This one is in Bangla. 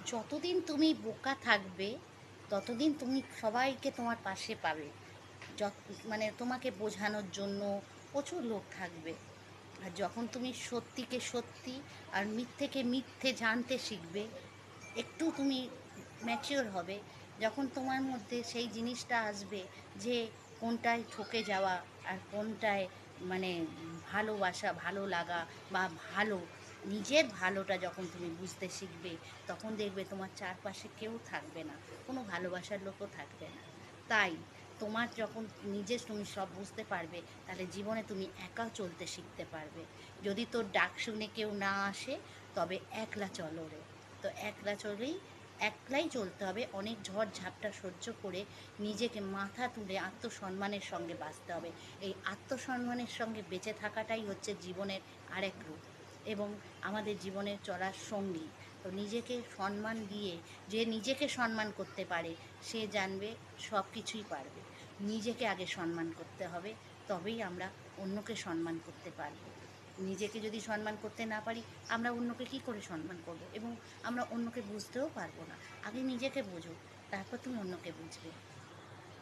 যতদিন তুমি বোকা থাকবে ততদিন তুমি সবাইকে তোমার পাশে পাবে। যত মানে তোমাকে বোঝানোর জন্য প্রচুর লোক থাকবে। আর যখন তুমি সত্যিকে সত্যি আর মিথ্যেকে মিথ্যে জানতে শিখবে, একটু তুমি ম্যাচিওর হবে, যখন তোমার মধ্যে সেই জিনিসটা আসবে যে কোনটায় ঠকে যাওয়া আর কোনটায় মানে ভালোবাসা, ভালো লাগা বা ভালো, নিজের ভালোটা যখন তুমি বুঝতে শিখবে, তখন দেখবে তোমার চারপাশে কেউ থাকবে না, কোনো ভালোবাসার লোকও থাকবে না। তাই তোমার যখন নিজে তুমি সব বুঝতে পারবে, তাহলে জীবনে তুমি একা চলতে শিখতে পারবে। যদি তোর ডাক শুনে কেউ না আসে, তবে একলা চলো রে। তো একলা চলেই, একলাই চলতে হবে, অনেক ঝড় ঝাপটা সহ্য করে নিজেকে মাথা তুলে আত্মসম্মানের সঙ্গে বাঁচতে হবে। এই আত্মসম্মানের সঙ্গে বেঁচে থাকাটাই হচ্ছে জীবনের আরেক রূপ এবং আমাদের জীবনের চলার সঙ্গী। তো নিজেকে সম্মান দিয়ে, যে নিজেকে সম্মান করতে পারে সে জানবে সব কিছুই পারবে। নিজেকে আগে সম্মান করতে হবে, তবেই আমরা অন্যকে সম্মান করতে পারবো। নিজেকে যদি সম্মান করতে না পারি, আমরা অন্যকে কী করে সম্মান করব, এবং আমরা অন্যকে বুঝতেও পারবো না। আগে নিজেকে বোঝো, তারপর তুমি অন্যকে বুঝবে।